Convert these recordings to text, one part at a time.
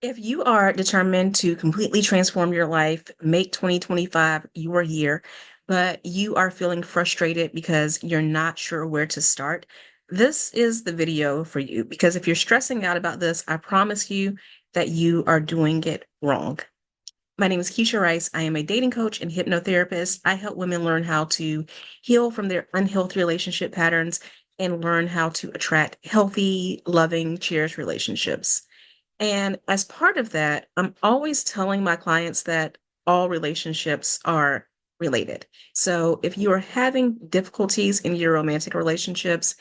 If you are determined to completely transform your life, make 2025 your year, but you are feeling frustrated because you're not sure where to start, this is the video for you. Because if you're stressing out about this, I promise you that you are doing it wrong. My name is Keisha Rice. I am a dating coach and hypnotherapist. I help women learn how to heal from their unhealthy relationship patterns and learn how to attract healthy, loving, cherished relationships. And as part of that, I'm always telling my clients that all relationships are related. So if you are having difficulties in your romantic relationships,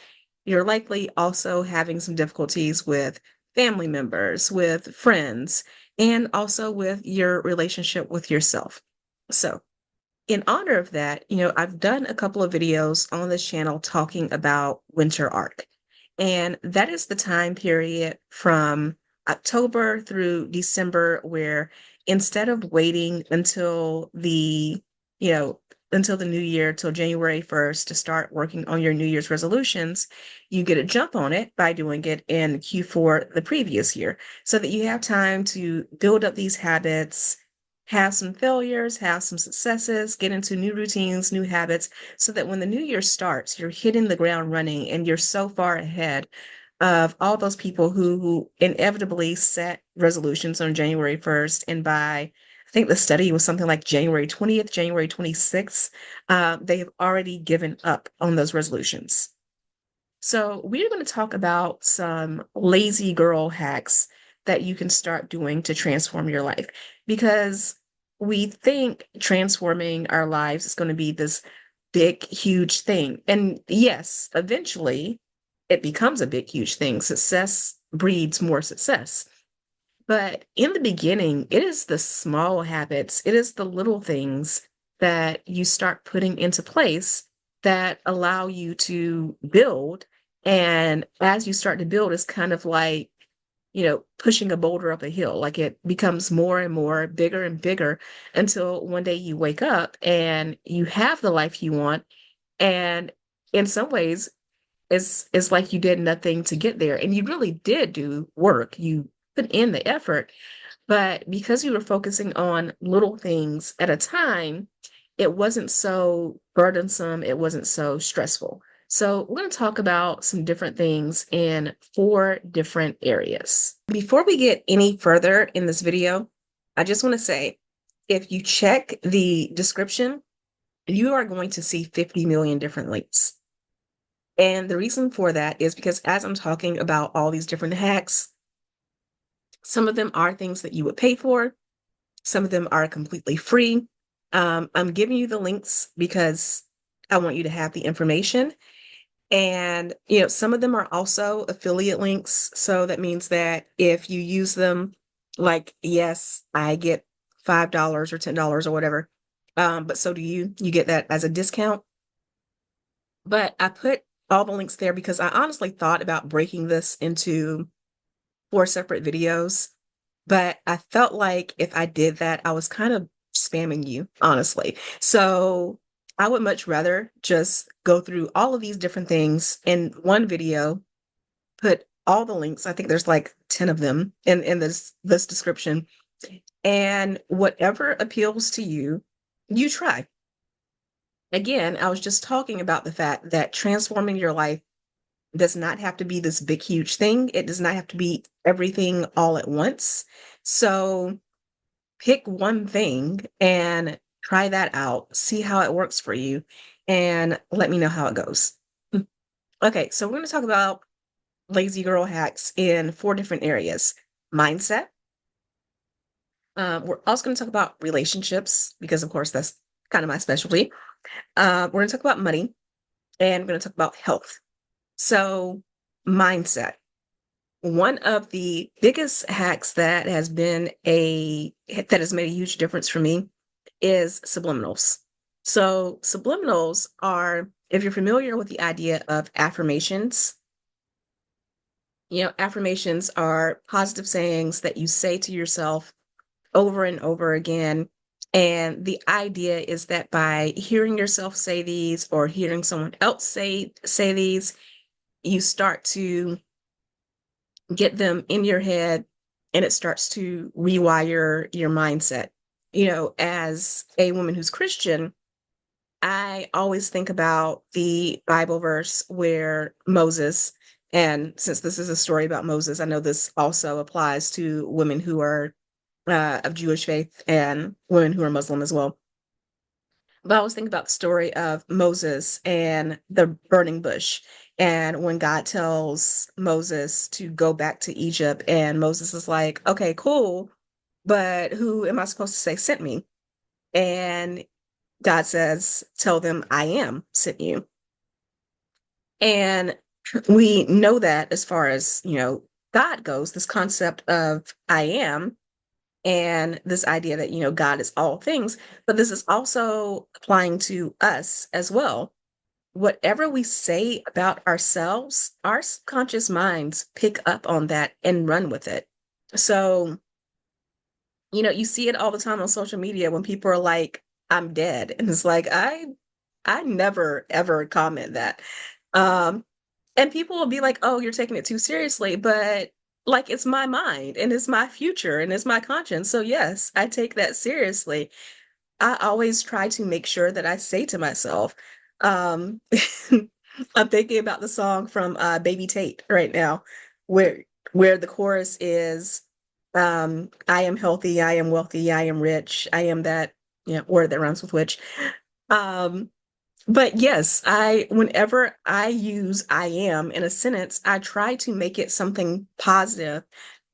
you're likely also having some difficulties with family members, with friends, and also with your relationship with yourself. So, in honor of that, I've done a couple of videos on this channel talking about winter arc. And that is the time period from October through December where instead of waiting you know, until the new year, till January 1st to start working on your New Year's resolutions, you get a jump on it by doing it in Q4 the previous year so that you have time to build up these habits, have some failures, have some successes, get into new routines, new habits, so that when the new year starts, you're hitting the ground running and you're so far ahead of all those people who inevitably set resolutions on January 1st. And by, I think the study was something like January 20th, January 26th, they have already given up on those resolutions. So, we're going to talk about some lazy girl hacks that you can start doing to transform your life because we think transforming our lives is going to be this big, huge thing. And yes, eventually it becomes a big, huge thing. Success breeds more success. But in the beginning, it is the small habits, it is the little things that you start putting into place that allow you to build. And as you start to build, it's kind of like, pushing a boulder up a hill. Like it becomes more and more, bigger and bigger until one day you wake up and you have the life you want. And in some ways, it's like you did nothing to get there. And you really did do work. You put in the effort, but because you were focusing on little things at a time, it wasn't so burdensome, it wasn't so stressful. So, we're going to talk about some different things in four different areas. Before we get any further in this video, I just want to say if you check the description, you are going to see 50 million different links. And the reason for that is because as I'm talking about all these different hacks, some of them are things that you would pay for, some of them are completely free. I'm giving you the links because I want you to have the information. And, some of them are also affiliate links. So that means that if you use them, like, yes, I get $5 or $10 or whatever. But so do you. You get that as a discount. But I put all the links there because I honestly thought about breaking this into four separate videos. But I felt like if I did that, I was kind of spamming you, honestly. So I would much rather just go through all of these different things in one video, put all the links. I think there's like 10 of them in this description. And whatever appeals to you, you try. Again, I was just talking about the fact that transforming your life does not have to be this big, huge thing. It does not have to be everything all at once. So pick one thing and try that out, see how it works for you, and let me know how it goes. Okay, so we're going to talk about lazy girl hacks in four different areas: mindset. We're also going to talk about relationships because, of course, that's kind of my specialty. We're going to talk about money, and we're going to talk about health. So, mindset. One of the biggest hacks that has made a huge difference for me is subliminals. So, subliminals are, if you're familiar with the idea of affirmations, affirmations are positive sayings that you say to yourself over and over again. And the idea is that by hearing yourself say these or hearing someone else say these, you start to get them in your head and it starts to rewire your mindset. As a woman who's Christian, I always think about the Bible verse where Moses, and since this is a story about Moses, I know this also applies to women who are of Jewish faith and women who are Muslim as well. But I always think about the story of Moses and the burning bush. And when God tells Moses to go back to Egypt, and Moses is like, okay, cool, but who am I supposed to say sent me? And God says, tell them I am sent you. And we know that as far as, God goes, this concept of I am and this idea that, God is all things, but this is also applying to us as well. Whatever we say about ourselves, our subconscious minds pick up on that and run with it. So, you see it all the time on social media when people are like, I'm dead. And it's like, I never ever comment that. Um, and people will be like, oh, you're taking it too seriously. But like, it's my mind and it's my future and it's my conscience. So, yes, I take that seriously. I always try to make sure that I say to myself, um, I'm thinking about the song from Baby Tate right now, where where the chorus is, I am healthy, I am wealthy, I am rich, I am that, word that rhymes with which. Um, but yes, whenever I use I am in a sentence, I try to make it something positive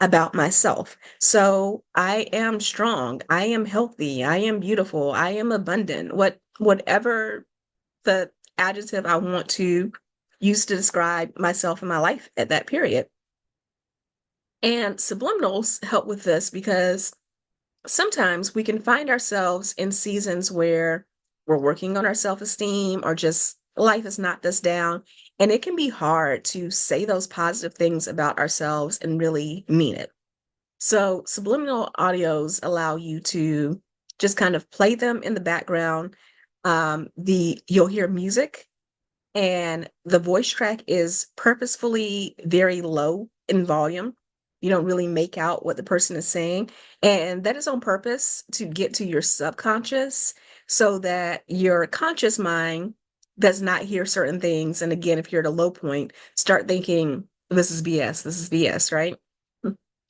about myself. So I am strong, I am healthy, I am beautiful, I am abundant. Whatever the adjective I want to use to describe myself and my life at that period. And subliminals help with this because sometimes we can find ourselves in seasons where we're working on our self-esteem or just life is not this down. And it can be hard to say those positive things about ourselves and really mean it. So subliminal audios allow you to just kind of play them in the background. You'll hear music and the voice track is purposefully very low in volume. You don't really make out what the person is saying. And that is on purpose to get to your subconscious so that your conscious mind does not hear certain things. And again, if you're at a low point, start thinking, this is BS, right?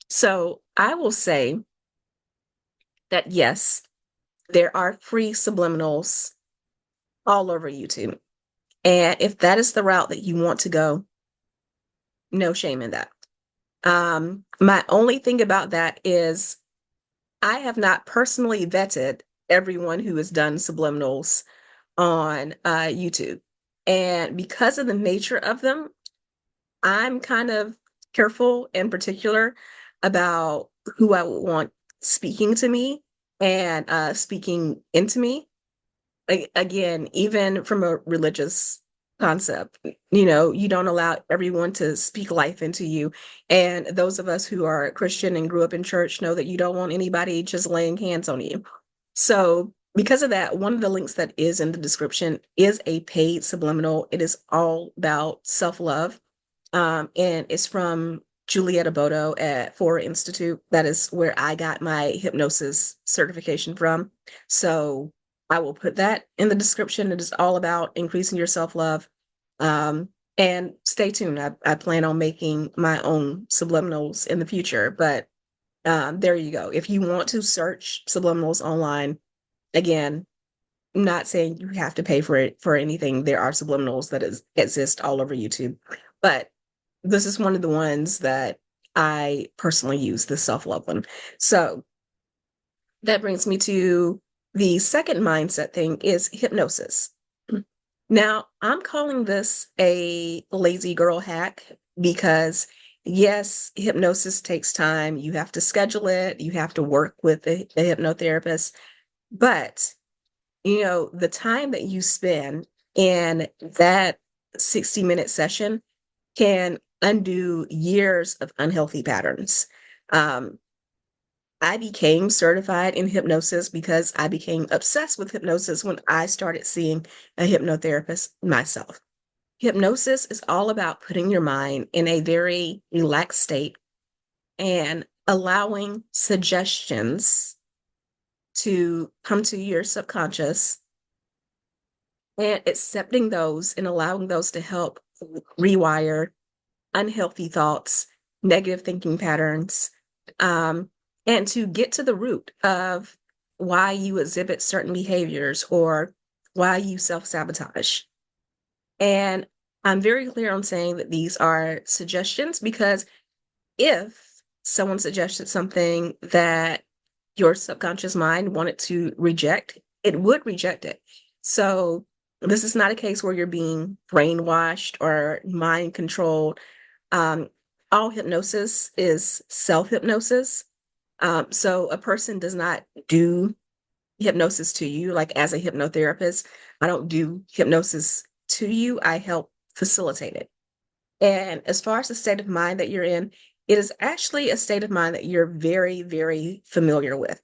So I will say that yes, there are free subliminals all over YouTube. And if that is the route that you want to go, no shame in that. My only thing about that is I have not personally vetted everyone who has done subliminals on YouTube. And because of the nature of them, I'm kind of careful and particular about who I would want speaking to me and speaking into me. Again, even from a religious concept, you don't allow everyone to speak life into you. And those of us who are Christian and grew up in church know that you don't want anybody just laying hands on you. So, because of that, one of the links that is in the description is a paid subliminal. It is all about self-love. And it's from Julietta Bodo at Fora Institute. That is where I got my hypnosis certification from. So I will put that in the description. It is all about increasing your self-love. Um, and stay tuned. I plan on making my own subliminals in the future. But there you go. If you want to search subliminals online, again, I'm not saying you have to pay for it for anything. There are subliminals that exist all over YouTube. But this is one of the ones that I personally use, the self-love one. So that brings me to the second mindset thing is hypnosis. Now, I'm calling this a lazy girl hack because yes, hypnosis takes time. You have to schedule it. You have to work with a hypnotherapist. But, the time that you spend in that 60-minute session can undo years of unhealthy patterns. Um, I became certified in hypnosis because I became obsessed with hypnosis when I started seeing a hypnotherapist myself. Hypnosis is all about putting your mind in a very relaxed state and allowing suggestions to come to your subconscious and accepting those and allowing those to help rewire unhealthy thoughts, negative thinking patterns, um, and to get to the root of why you exhibit certain behaviors or why you self sabotage. And I'm very clear on saying that these are suggestions because if someone suggested something that your subconscious mind wanted to reject, it would reject it. So this is not a case where you're being brainwashed or mind controlled. Um, all hypnosis is self-hypnosis. So a person does not do hypnosis to you, like as a hypnotherapist. I don't do hypnosis to you. I help facilitate it. And as far as the state of mind that you're in, it is actually a state of mind that you're very, very familiar with.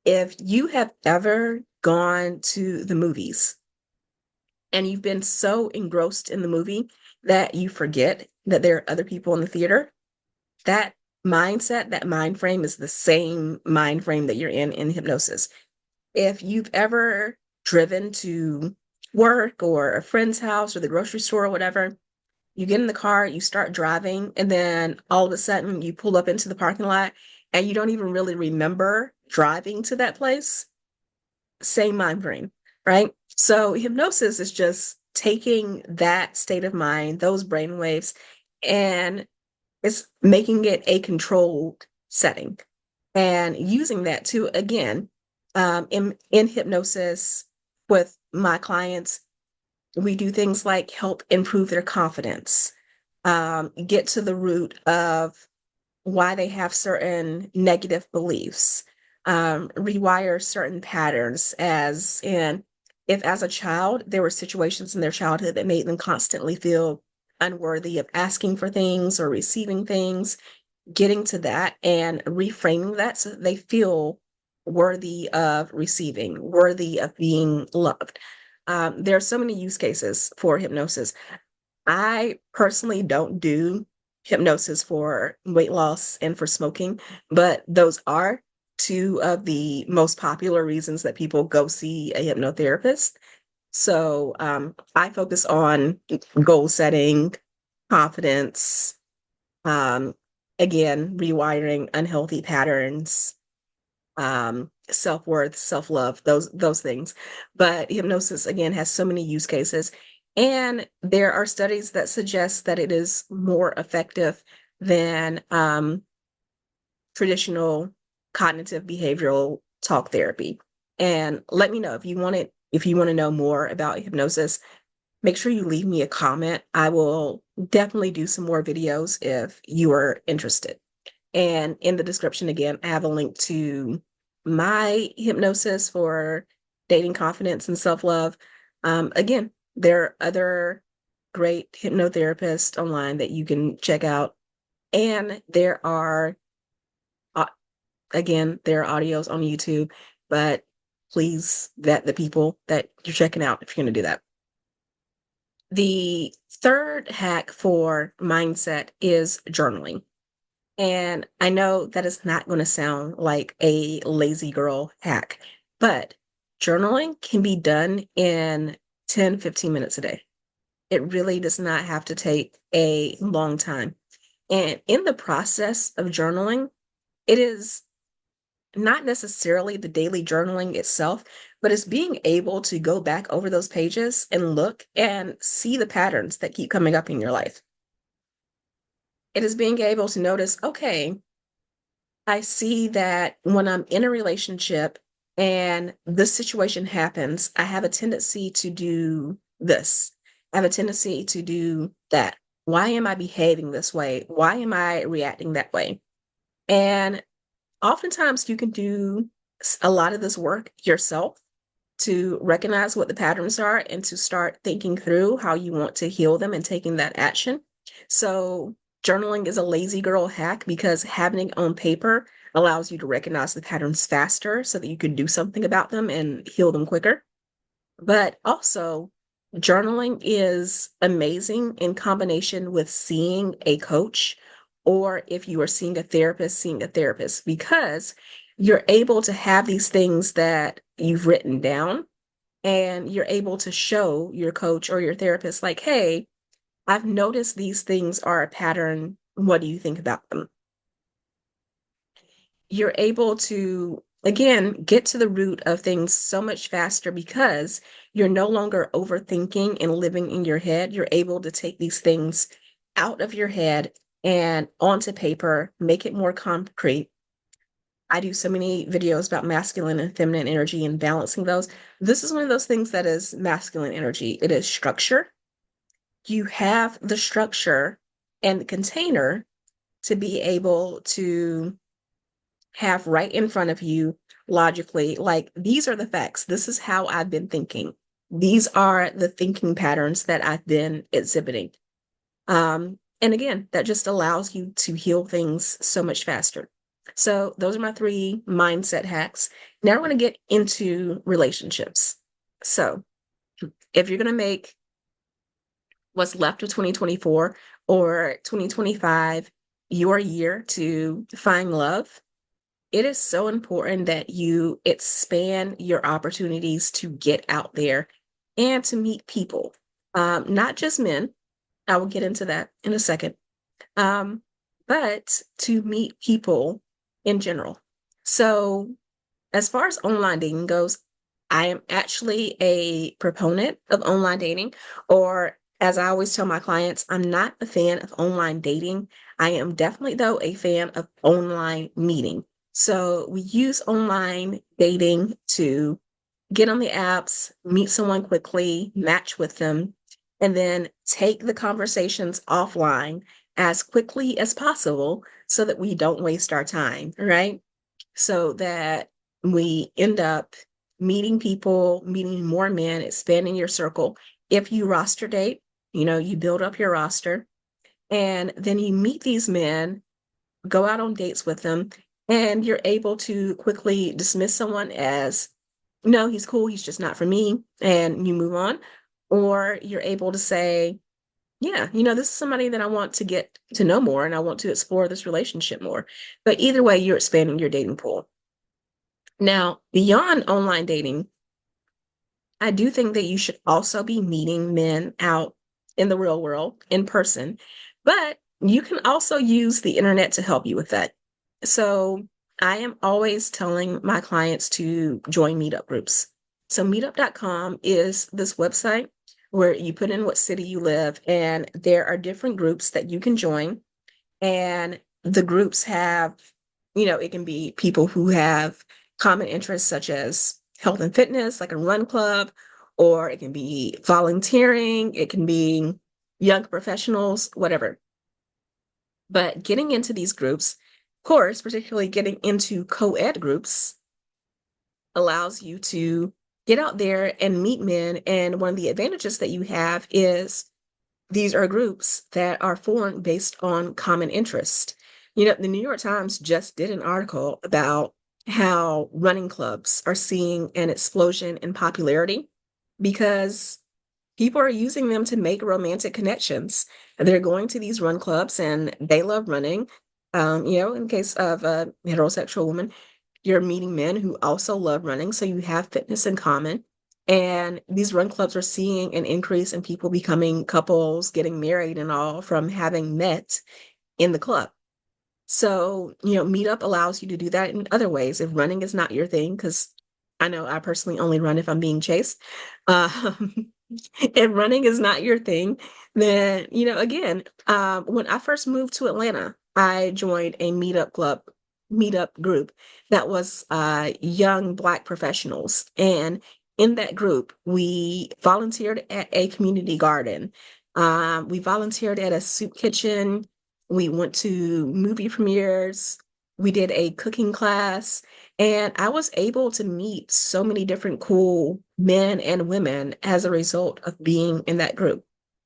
If you have ever gone to the movies and you've been so engrossed in the movie that you forget that there are other people in the theater, that mindset, that mind frame is the same mind frame that you're in hypnosis. If you've ever driven to work or a friend's house or the grocery store or whatever, you get in the car, you start driving, and then all of a sudden you pull up into the parking lot and you don't even really remember driving to that place. Same mind frame, right? So hypnosis is just taking that state of mind, those brain waves, and it's making it a controlled setting and using that to, again, in hypnosis with my clients, we do things like help improve their confidence, get to the root of why they have certain negative beliefs, rewire certain patterns, as in if as a child there were situations in their childhood that made them constantly feel unworthy of asking for things or receiving things, getting to that and reframing that so that they feel worthy of receiving, worthy of being loved. There are so many use cases for hypnosis. I personally don't do hypnosis for weight loss and for smoking, but those are two of the most popular reasons that people go see a hypnotherapist. So I focus on goal setting, confidence, um, again, rewiring unhealthy patterns, self-worth, self-love, those things. But hypnosis again has so many use cases. And there are studies that suggest that it is more effective than traditional cognitive behavioral talk therapy. And let me know if you want to know more about hypnosis, make sure you leave me a comment. I will definitely do some more videos if you are interested. And in the description, again, I have a link to my hypnosis for dating confidence and self love. Again, there are other great hypnotherapists online that you can check out. And there are, uh, again, there are audios on YouTube, but please vet the people that you're checking out if you're going to do that. The third hack for mindset is journaling. And I know that is not going to sound like a lazy girl hack, but journaling can be done in 10, 15 minutes a day. It really does not have to take a long time. And in the process of journaling, it is not necessarily the daily journaling itself, but it's being able to go back over those pages and look and see the patterns that keep coming up in your life. It is being able to notice, okay, I see that when I'm in a relationship and this situation happens, I have a tendency to do this. I have a tendency to do that. Why am I behaving this way? Why am I reacting that way? And oftentimes you can do a lot of this work yourself to recognize what the patterns are and to start thinking through how you want to heal them and taking that action. So journaling is a lazy girl hack because having it on paper allows you to recognize the patterns faster so that you can do something about them and heal them quicker. But also, journaling is amazing in combination with seeing a coach or if you are seeing a therapist, because you're able to have these things that you've written down and you're able to show your coach or your therapist, like, hey, I've noticed these things are a pattern. What do you think about them? You're able to, again, get to the root of things so much faster because you're no longer overthinking and living in your head. You're able to take these things out of your head and onto paper, make it more concrete. I do so many videos about masculine and feminine energy and balancing those. This is one of those things that is masculine energy. It is structure. You have the structure and the container to be able to have right in front of you logically, like, these are the facts. This is how I've been thinking. These are the thinking patterns that I've been exhibiting. And again, that just allows you to heal things so much faster. So those are my 3 mindset hacks. Now I want to get into relationships. So if you're going to make what's left of 2024 or 2025 your year to find love, it is so important that you expand your opportunities to get out there and to meet people, not just men. I will get into that in a second, um, but to meet people in general. So, as far as online dating goes, I am actually a proponent of online dating, or as I always tell my clients, I'm not a fan of online dating. I am definitely, though, a fan of online meeting. So we use online dating to get on the apps, meet someone quickly, match with them, and then take the conversations offline as quickly as possible so that we don't waste our time, right? So that we end up meeting people, meeting more men, expanding your circle. If you roster date, you build up your roster and then you meet these men, go out on dates with them, and you're able to quickly dismiss someone as, no, he's cool, he's just not for me, and you move on. Or you're able to say, yeah, this is somebody that I want to get to know more and I want to explore this relationship more. But either way, you're expanding your dating pool. Now, beyond online dating, I do think that you should also be meeting men out in the real world in person, but you can also use the internet to help you with that. So I am always telling my clients to join meetup groups. So meetup.com is this website where you put in what city you live, and there are different groups that you can join. And the groups have, it can be people who have common interests such as health and fitness, like a run club, or it can be volunteering, it can be young professionals, whatever. But getting into these groups, of course, particularly getting into co-ed groups, allows you to get out there and meet men. And one of the advantages that you have is these are groups that are formed based on common interest. The New York Times just did an article about how running clubs are seeing an explosion in popularity because people are using them to make romantic connections. They're going to these run clubs and they love running. In case of a heterosexual woman, you're meeting men who also love running, so you have fitness in common. And these run clubs are seeing an increase in people becoming couples, getting married and all from having met in the club. So, Meetup allows you to do that in other ways. If running is not your thing, because I know I personally only run if I'm being chased. Um, if running is not your thing, then, again, when I first moved to Atlanta, I joined a meetup group that was young Black professionals. And in that group, we volunteered at a community garden. We volunteered at a soup kitchen. We went to movie premieres. We did a cooking class. And I was able to meet so many different cool men and women as a result of being in that group.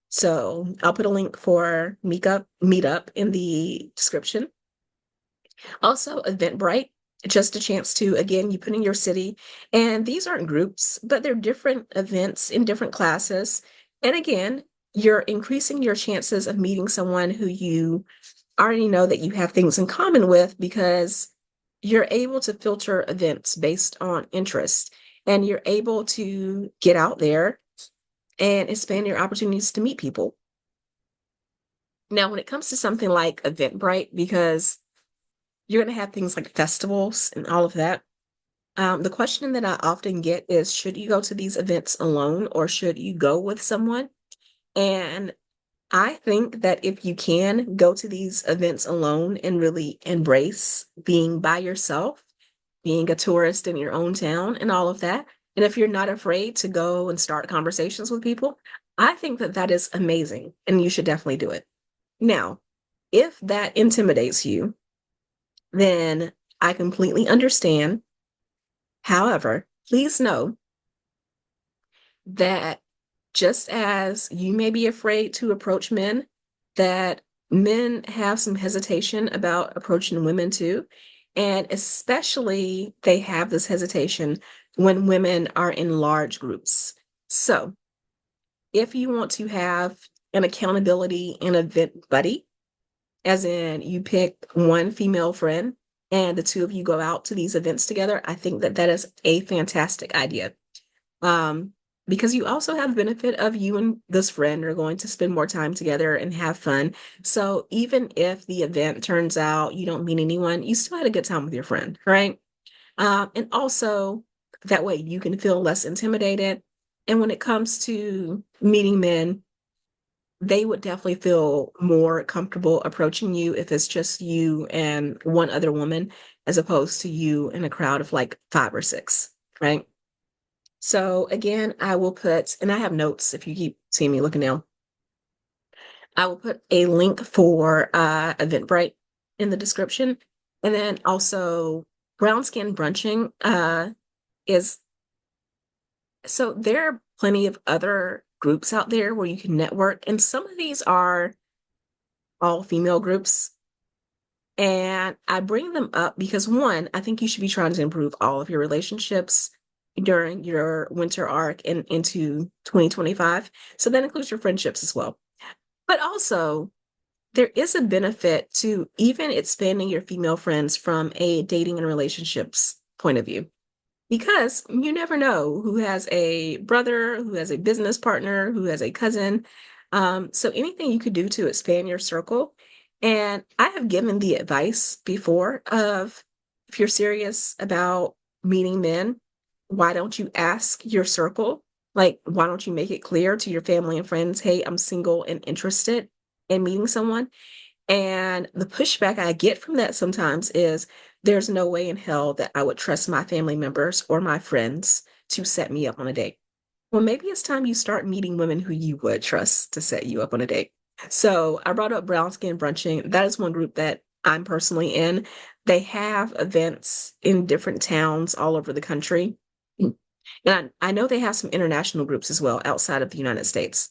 So I'll put a link for meetup in the description. Also, Eventbrite, just a chance to, again, you put in your city, and these aren't groups, but they're different events in different classes. And again, you're increasing your chances of meeting someone who you already know that you have things in common with because you're able to filter events based on interest and you're able to get out there and expand your opportunities to meet people. Now, when it comes to something like Eventbrite, because you're going to have things like festivals and all of that, the question that I often get is, should you go to these events alone or should you go with someone? And I think that if you can go to these events alone and really embrace being by yourself, being a tourist in your own town and all of that, and if you're not afraid to go and start conversations with people, I think that that is amazing and you should definitely do it. Now, if that intimidates you, then I completely understand. However, please know that just as you may be afraid to approach men, that men have some hesitation about approaching women too. And especially they have this hesitation when women are in large groups. So if you want to have an accountability and event buddy, as in you pick one female friend and the two of you go out to these events together, I think that that is a fantastic idea. Um, because you also have the benefit of you and this friend are going to spend more time together and have fun. So even if the event turns out you don't meet anyone, you still had a good time with your friend, right? And also that way you can feel less intimidated. And when it comes to meeting men, they would definitely feel more comfortable approaching you if it's just you and one other woman, as opposed to you in a crowd of like five or six, right? So again, I will put, and I have notes if you keep seeing me looking down. I will put a link for Eventbrite in the description. And then also brown skin brunching is, so there are plenty of other groups out there where you can network. And some of these are all female groups. And I bring them up because one, I think you should be trying to improve all of your relationships during your winter arc and into 2025. So that includes your friendships as well. But also, there is a benefit to even expanding your female friends from a dating and relationships point of view. Because you never know who has a brother, who has a business partner, who has a cousin. So anything you could do to expand your circle. And I have given the advice before of if you're serious about meeting men, why don't you ask your circle? Like, why don't you make it clear to your family and friends, hey, I'm single and interested in meeting someone? And the pushback I get from that sometimes is there's no way in hell that I would trust my family members or my friends to set me up on a date. Well, maybe it's time you start meeting women who you would trust to set you up on a date. So I brought up brown skin brunching. That is one group that I'm personally in. They have events in different towns all over the country. And I know they have some international groups as well outside of the United States.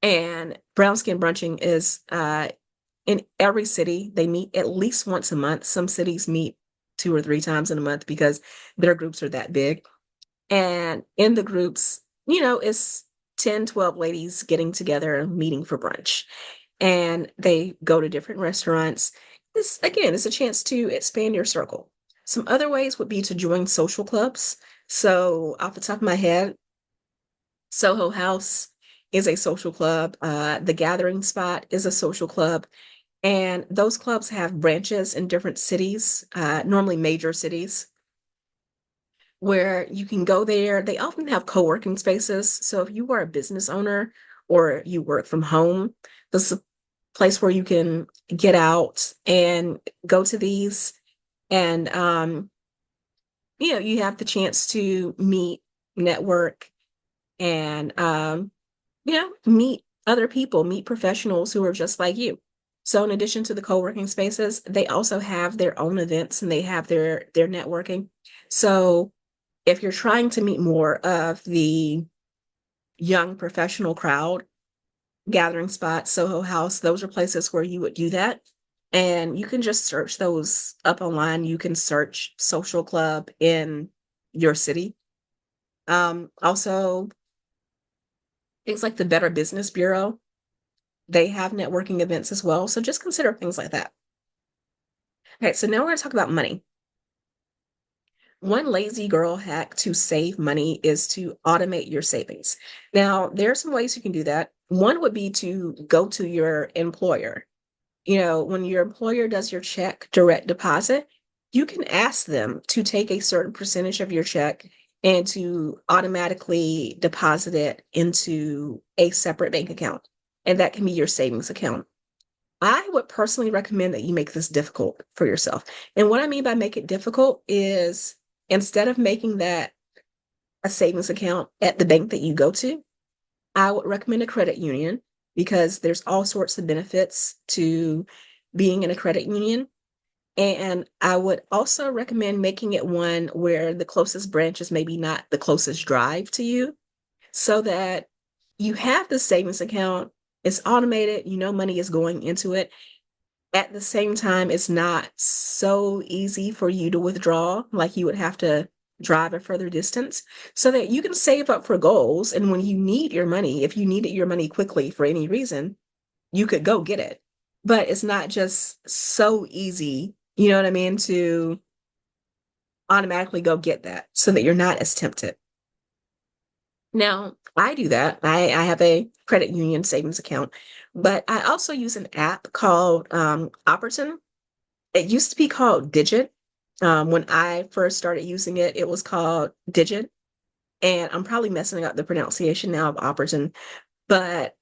And brown skin brunching is in every city. They meet at least once a month. Some cities meet two or three times in a month because their groups are that big. And in the groups, it's 10, 12 ladies getting together and meeting for brunch. And they go to different restaurants. This, again, is a chance to expand your circle. Some other ways would be to join social clubs. So, off the top of my head, Soho House is a social club. The Gathering Spot is a social club. And those clubs have branches in different cities, normally major cities, where you can go there. They often have co-working spaces. So if you are a business owner or you work from home, this is a place where you can get out and go to these. And, you have the chance to meet, network, and, meet other people, meet professionals who are just like you. So in addition to the co-working spaces, they also have their own events and they have their networking. So if you're trying to meet more of the young professional crowd, Gathering Spot, Soho House, those are places where you would do that. And you can just search those up online. You can search social club in your city. Also, things like the Better Business Bureau. They have networking events as well. So just consider things like that. Okay, so now we're going to talk about money. One lazy girl hack to save money is to automate your savings. Now, there are some ways you can do that. One would be to go to your employer. When your employer does your check direct deposit, you can ask them to take a certain percentage of your check and to automatically deposit it into a separate bank account. And that can be your savings account. I would personally recommend that you make this difficult for yourself. And what I mean by make it difficult is instead of making that a savings account at the bank that you go to, I would recommend a credit union because there's all sorts of benefits to being in a credit union. And I would also recommend making it one where the closest branch is maybe not the closest drive to you so that you have the savings account. It's automated, money is going into it. At the same time, it's not so easy for you to withdraw, like you would have to drive a further distance, so that you can save up for goals. And when you need your money, if you needed your money quickly for any reason, you could go get it. But it's not just so easy, you know what I mean, to automatically go get that so that you're not as tempted. Now, I do that. I have a credit union savings account, but I also use an app called Opportun. It used to be called Digit. When I first started using it, it was called Digit. And I'm probably messing up the pronunciation now of Opportun, but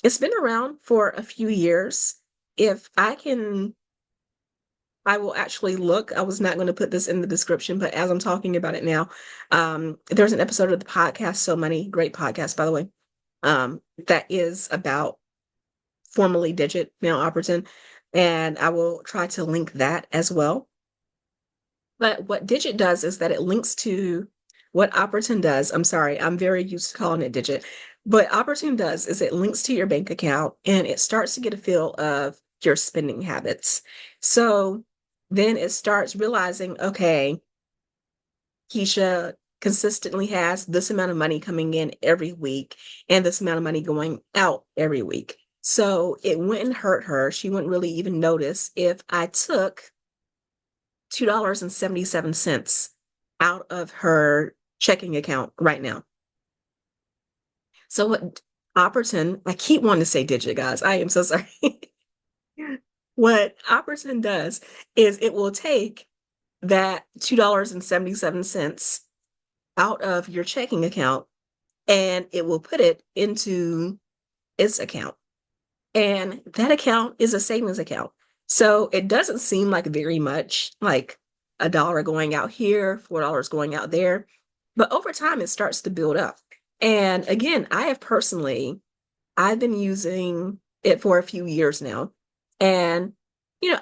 it's been around for a few years. If I can, I will actually look. I was not going to put this in the description, but as I'm talking about it now, there's an episode of the podcast So Money, great podcast, by the way, that is about formerly Digit, now Opportun. And I will try to link that as well. But what Digit does is that it links to what Opportun does. I'm sorry, I'm very used to calling it Digit. But Opportun does is it links to your bank account and it starts to get a feel of your spending habits. So then it starts realizing, okay, Keisha consistently has this amount of money coming in every week and this amount of money going out every week. So it wouldn't hurt her. She wouldn't really even notice if I took $2.77 out of her checking account right now. So what Opportun, I keep wanting to say Digit, guys. I am so sorry. What Opportun does is it will take that $2.77 out of your checking account and it will put it into its account. And that account is a savings account. So it doesn't seem like very much, like $1 going out here, $4 going out there. But over time, it starts to build up. And again, I've been using it for a few years now. And,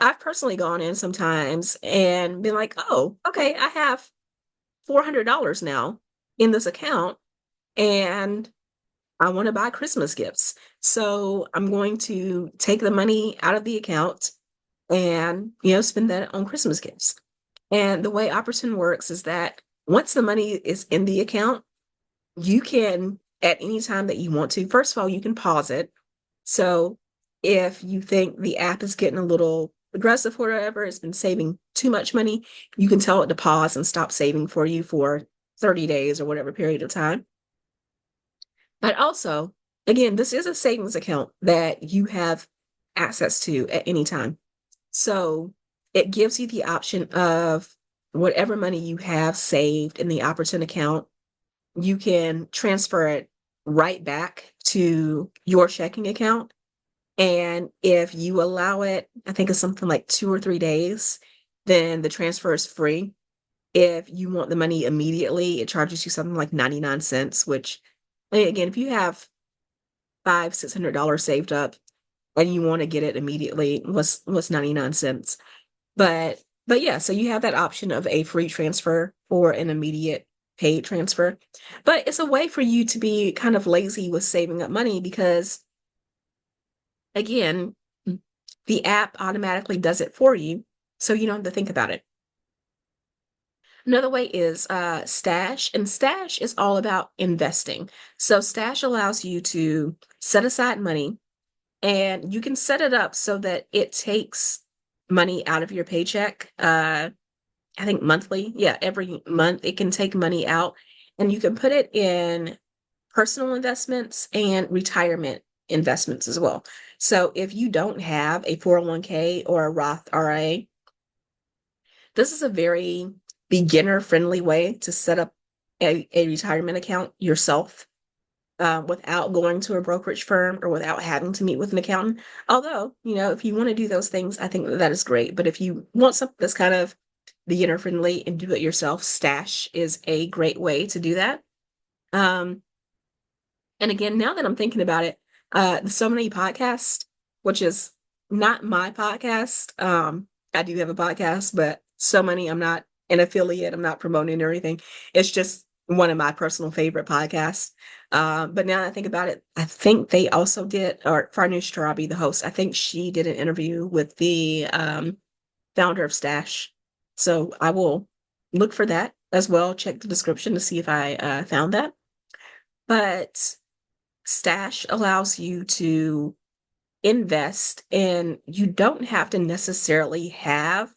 I've personally gone in sometimes and been like, oh, okay, I have $400 now in this account. And I want to buy Christmas gifts. So I'm going to take the money out of the account and, spend that on Christmas gifts. And the way Opportun works is that once the money is in the account, you can, at any time that you want to, first of all, you can pause it. So if you think the app is getting a little aggressive or whatever, it's been saving too much money, you can tell it to pause and stop saving for you for 30 days or whatever period of time. But also, again, this is a savings account that you have access to at any time. So it gives you the option of whatever money you have saved in the Opportun account, you can transfer it right back to your checking account. And if you allow it, I think it's something like 2 or 3 days, then the transfer is free. If you want the money immediately, it charges you something like 99 cents, which again, if you have $600 saved up and you want to get it immediately, what's 99 cents? But yeah, so you have that option of a free transfer or an immediate paid transfer. But it's a way for you to be kind of lazy with saving up money because again, the app automatically does it for you, so you don't have to think about it. Another way is Stash, and Stash is all about investing. So Stash allows you to set aside money and you can set it up so that it takes money out of your paycheck. I think monthly. Yeah, every month it can take money out, and you can put it in personal investments and retirement investments as well. So if you don't have a 401k or a Roth IRA, this is a very beginner friendly way to set up a retirement account yourself, without going to a brokerage firm or without having to meet with an accountant. Although, if you want to do those things, I think that is great. But if you want something that's kind of beginner friendly and do it yourself, Stash is a great way to do that. Um, and again, now that I'm thinking about it, the So Many Podcast, which is not my podcast. I do have a podcast, but So Many, I'm not an affiliate. I'm not promoting or anything. It's just one of my personal favorite podcasts. But now that I think about it, I think they also did, or Farnoosh Torabi, the host, I think she did an interview with the founder of Stash. So I will look for that as well, check the description to see if I found that. But Stash allows you to invest, and you don't have to necessarily have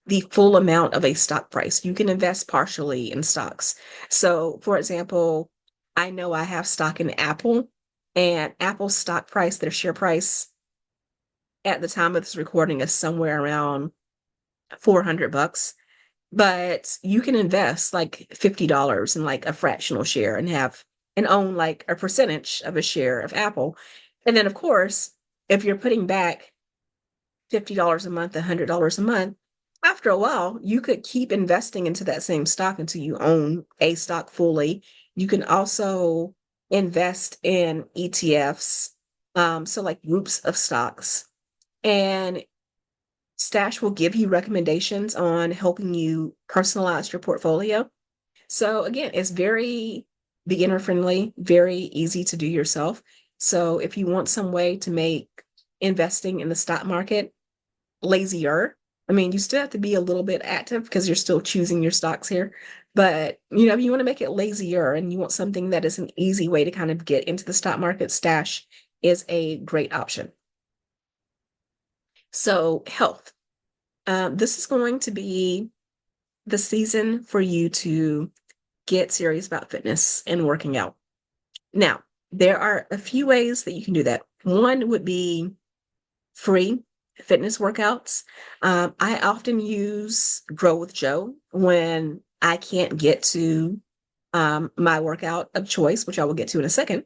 the full amount of a stock price. You can invest partially in stocks. So, for example, I know I have stock in Apple, and Apple's stock price, their share price at the time of this recording is somewhere around $400. But you can invest like $50 in like a fractional share and own like a percentage of a share of Apple. And then, of course, if you're putting back $50 a month, $100 a month, after a while, you could keep investing into that same stock until you own a stock fully. You can also invest in ETFs, so like groups of stocks. And Stash will give you recommendations on helping you personalize your portfolio. So again, it's very beginner friendly, very easy to do yourself. So if you want some way to make investing in the stock market lazier, I mean, you still have to be a little bit active because you're still choosing your stocks here. But, if you want to make it lazier and you want something that is an easy way to kind of get into the stock market, Stash is a great option. So, health. This is going to be the season for you to get serious about fitness and working out. Now, there are a few ways that you can do that. One would be free fitness workouts. I often use Grow with Joe when I can't get to my workout of choice, which I will get to in a second.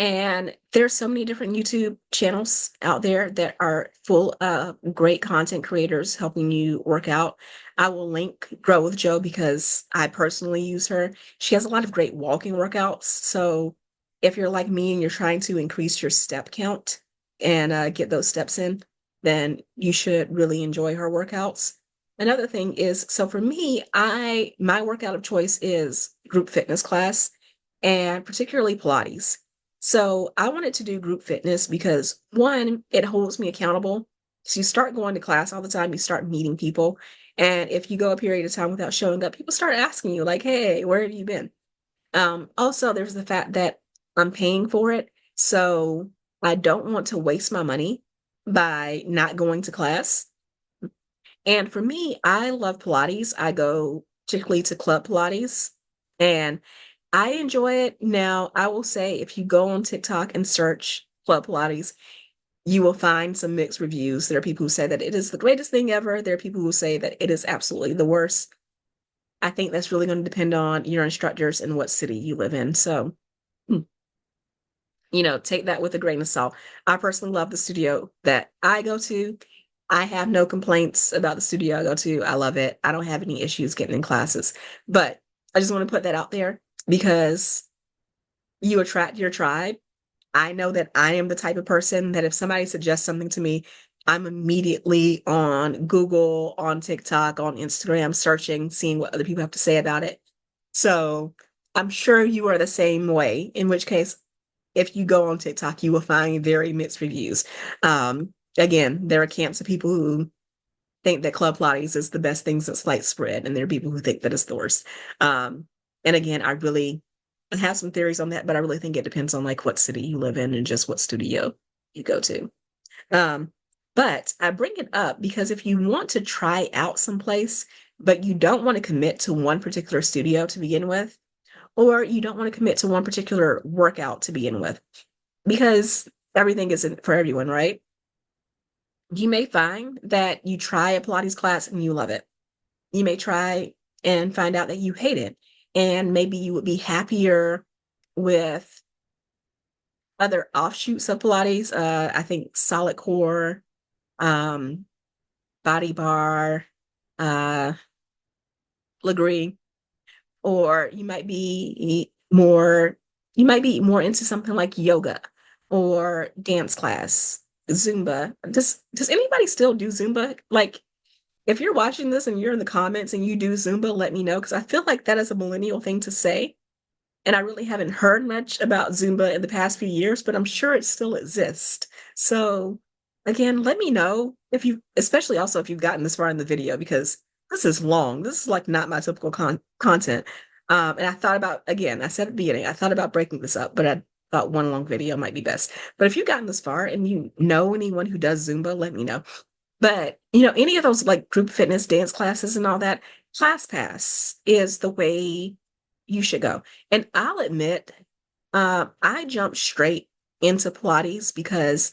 And there's so many different YouTube channels out there that are full of great content creators helping you work out. I will link Grow with Joe because I personally use her. She has a lot of great walking workouts. So if you're like me and you're trying to increase your step count and get those steps in, then you should really enjoy her workouts. Another thing is, so for me, my workout of choice is group fitness class and particularly Pilates. So I wanted to do group fitness because one, it holds me accountable. So you start going to class all the time, you start meeting people. And if you go a period of time without showing up, people start asking you, like, hey, where have you been? Also, there's the fact that I'm paying for it. So I don't want to waste my money by not going to class. And for me, I love Pilates. I go particularly to Club Pilates, and I enjoy it. Now, I will say if you go on TikTok and search Club Pilates, you will find some mixed reviews. There are people who say that it is the greatest thing ever. There are people who say that it is absolutely the worst. I think that's really going to depend on your instructors and what city you live in. So, hmm, take that with a grain of salt. I personally love the studio that I go to. I have no complaints about the studio I go to. I love it. I don't have any issues getting in classes. But I just want to put that out there because you attract your tribe. I know that I am the type of person that if somebody suggests something to me, I'm immediately on Google, on TikTok, on Instagram, searching, seeing what other people have to say about it. So I'm sure you are the same way, in which case, if you go on TikTok, you will find very mixed reviews. Again, there are camps of people who think that Club Pilates is the best thing since sliced bread, and there are people who think that it's the worst. And again, I really I have some theories on that, but I really think it depends on like what city you live in and just what studio you go to. Um, but I bring it up because if you want to try out someplace, but you don't want to commit to one particular studio to begin with, or you don't want to commit to one particular workout to begin with, because everything isn't for everyone, right? You may find that you try a Pilates class and you love it. You may try and find out that you hate it. And maybe you would be happier with other offshoots of Pilates. I think solid core, um, body bar, uh, Legree, or you might be more into something like yoga or dance class, Zumba. Does anybody still do Zumba? Like, if you're watching this and you're in the comments and you do Zumba, let me know because I feel like that is a millennial thing to say. And I really haven't heard much about Zumba in the past few years, but I'm sure it still exists. So again, let me know if you, especially also if you've gotten this far in the video, because this is long. This is like not my typical content. And I thought about, again, I said at the beginning, I thought about breaking this up, but I thought one long video might be best. But if you've gotten this far and you know anyone who does Zumba, let me know. But, any of those like group fitness dance classes and all that, ClassPass is the way you should go. And I'll admit, I jumped straight into Pilates because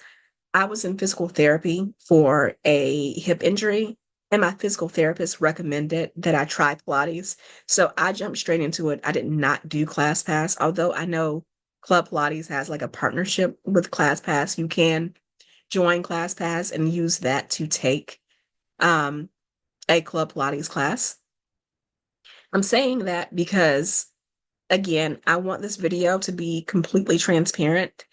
I was in physical therapy for a hip injury, and my physical therapist recommended that I try Pilates. So I jumped straight into it. I did not do ClassPass, although I know Club Pilates has like a partnership with ClassPass. You can join ClassPass and use that to take um, a Club Pilates class. I'm saying that because, again, I want this video to be completely transparent.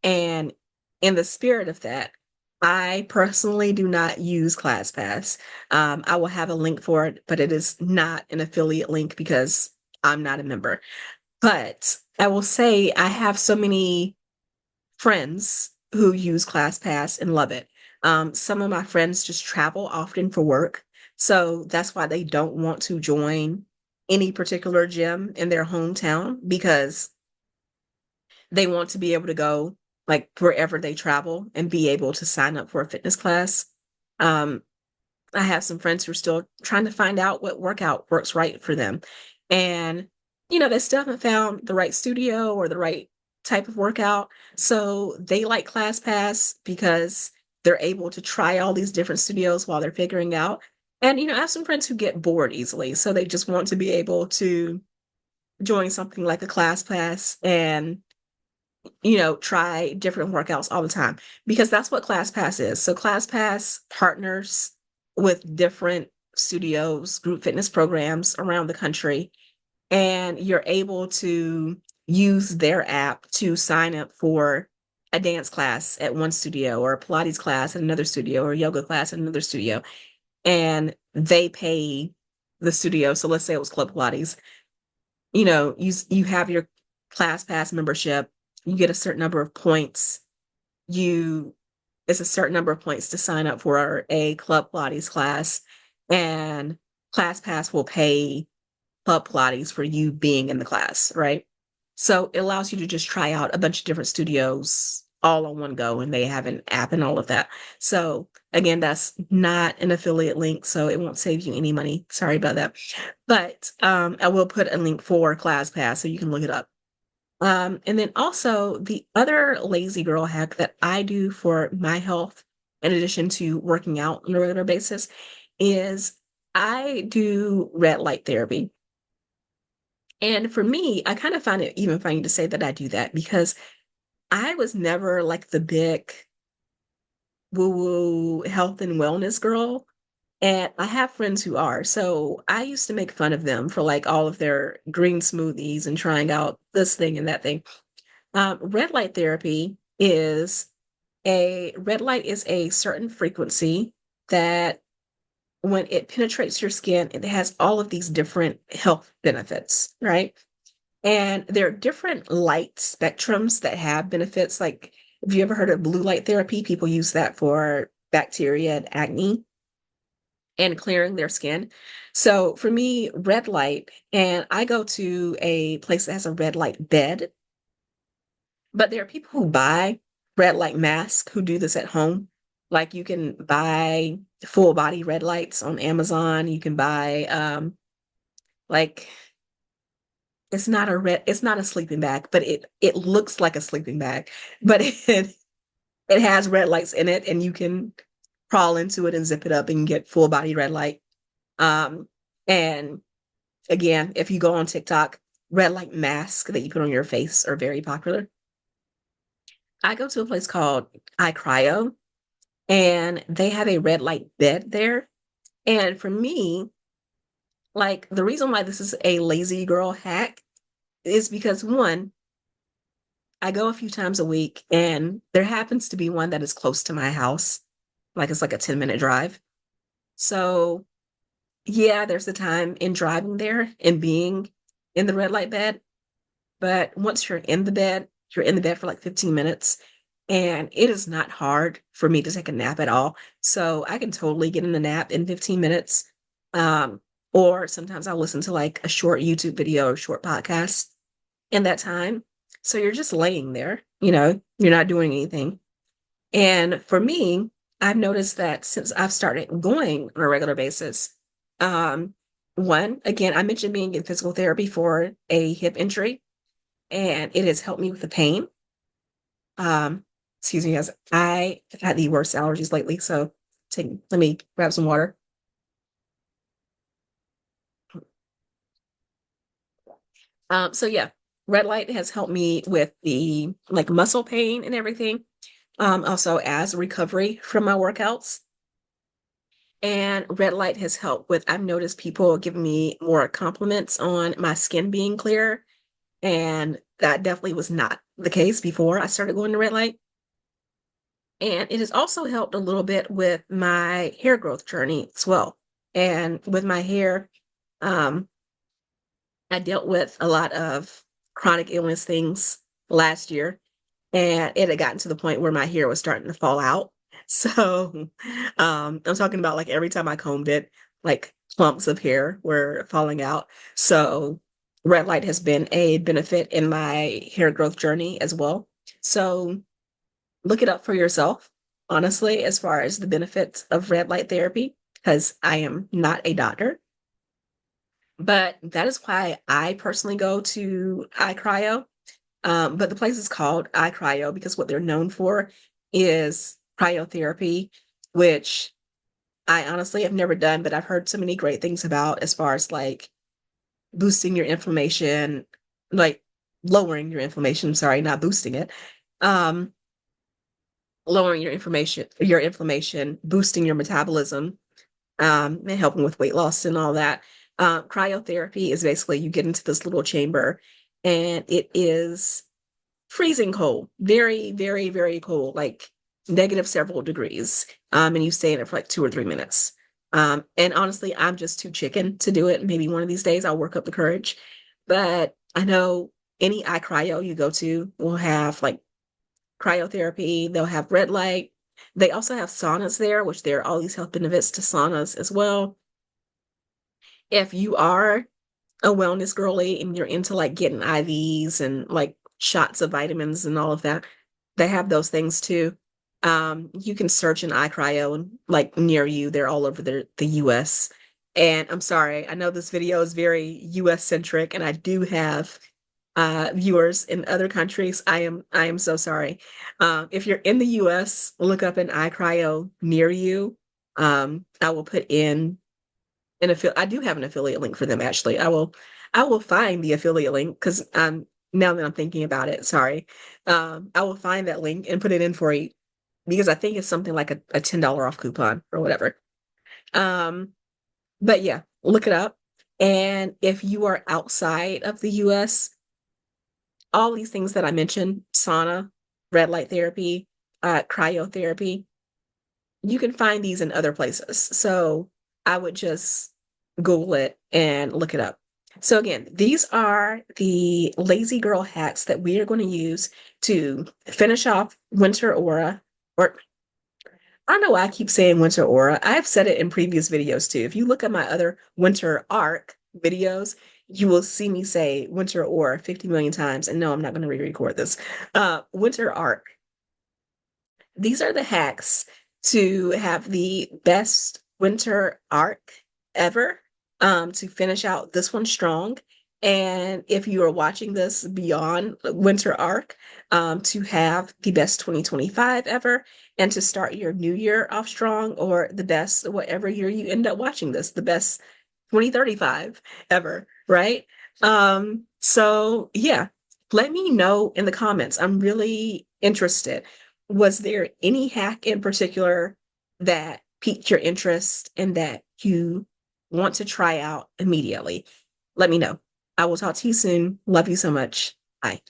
And in the spirit of that, I personally do not use ClassPass. I will have a link for it, but it is not an affiliate link because I'm not a member. But I will say I have so many friends who use ClassPass and love it. Some of my friends just travel often for work, so that's why they don't want to join any particular gym in their hometown because they want to be able to go like wherever they travel and be able to sign up for a fitness class. Um, I have some friends who are still trying to find out what workout works right for them. And, they still haven't found the right studio or the right type of workout. So they like ClassPass because they're able to try all these different studios while they're figuring out. And, I have some friends who get bored easily. So they just want to be able to join something like a ClassPass and try different workouts all the time because that's what ClassPass is. So ClassPass partners with different studios, group fitness programs around the country, and you're able to use their app to sign up for a dance class at one studio or a Pilates class at another studio or a yoga class at another studio. And they pay the studio. So let's say it was Club Pilates. You have your ClassPass membership, you get a certain number of points. You It's a certain number of points to sign up for a Club Pilates class, and ClassPass will pay Club Pilates for you being in the class, right? So it allows you to just try out a bunch of different studios all on one go, and they have an app and all of that. So again, that's not an affiliate link, so it won't save you any money. Sorry about that. But I will put a link for ClassPass so you can look it up. And then also the other lazy girl hack that I do for my health, in addition to working out on a regular basis, is I do red light therapy. And for me, I kind of find it even funny to say that I do that because I was never like the big woo-woo health and wellness girl. And I have friends who are. So I used to make fun of them for like all of their green smoothies and trying out this thing and that thing. Red light therapy is red light is a certain frequency that when it penetrates your skin, it has all of these different health benefits, right? And there are different light spectrums that have benefits. Like, have you ever heard of blue light therapy? People use that for bacteria and acne. and clearing their skin. So for me, red light, and I go to a place that has a red light bed, but there are people who buy red light masks who do this at home. Like you can buy full body red lights on Amazon. You can buy like it's not a sleeping bag, but it looks like a sleeping bag, but it has red lights in it and you can crawl into it and zip it up and get full body red light. And again, if you go on TikTok, red light masks that you put on your face are very popular. I go to a place called iCryo and they have a red light bed there. And for me, like the reason why this is a lazy girl hack is because one, I go a few times a week and there happens to be one that is close to my house. Like it's like a 10-minute drive. So yeah, there's the time in driving there and being in the red light bed. But once you're in the bed for like 15 minutes. And it is not hard for me to take a nap at all. So I can totally get in a nap in 15 minutes. Um, or sometimes I'll listen to like a short YouTube video or short podcast in that time. So you're just laying there, you're not doing anything. And for me, I've noticed that since I've started going on a regular basis, um, one, again, I mentioned being in physical therapy for a hip injury, and it has helped me with the pain. Um, excuse me, guys, I have had the worst allergies lately, so let me grab some water. So yeah, red light has helped me with the like muscle pain and everything. Also as recovery from my workouts. And red light has helped with, I've noticed people giving me more compliments on my skin being clear. And that definitely was not the case before I started going to red light. And it has also helped a little bit with my hair growth journey as well. And with my hair, um, I dealt with a lot of chronic illness things last year, and it had gotten to the point where my hair was starting to fall out. So, I'm talking about like every time I combed it, like clumps of hair were falling out. So, red light has been a benefit in my hair growth journey as well. So, look it up for yourself, honestly, as far as the benefits of red light therapy, because I am not a doctor. But that is why I personally go to iCryo. But the place is called iCryo because what they're known for is cryotherapy, which I honestly have never done, but I've heard so many great things about as far as like boosting your inflammation, like lowering your inflammation, sorry, not boosting it. Um, lowering your inflammation, boosting your metabolism, and helping with weight loss and all that. Cryotherapy is basically you get into this little chamber and it is freezing cold, very, very, very cold, like negative several degrees. And you stay in it for like 2 or 3 minutes. And honestly, I'm just too chicken to do it. Maybe one of these days I'll work up the courage. But I know any eye cryo you go to will have like cryotherapy, they'll have red light. They also have saunas there, which there are all these health benefits to saunas as well. If you are a wellness girly and you're into like getting IVs and like shots of vitamins and all of that, they have those things too. You can search an iCryo and like near you, they're all over the US. And I'm sorry, I know this video is very US centric, and I do have viewers in other countries. I am so sorry. If you're in the US, look up an iCryo near you. I will put in I do have an affiliate link for them actually. I will find the affiliate link because now that I'm thinking about it, sorry. I will find that link and put it in for you because I think it's something like a $10 off coupon or whatever. Um, but yeah, look it up. And if you are outside of the US, all these things that I mentioned, sauna, red light therapy, cryotherapy, you can find these in other places. So I would just Google it and look it up. So again, these are the lazy girl hacks that we are going to use to finish off winter or I know I keep saying winter aura. I've said it in previous videos too. If you look at my other winter arc videos, you will see me say winter aura 50 million times. And no, I'm not going to re-record this. Winter arc. These are the hacks to have the best winter arc ever, to finish out this one strong. And if you are watching this beyond winter arc, to have the best 2025 ever and to start your new year off strong, or the best, whatever year you end up watching this, the best 2035 ever, right? So yeah, let me know in the comments. I'm really interested. Was there any hack in particular that piqued your interest and that you want to try out immediately? Let me know. I will talk to you soon. Love you so much. Bye.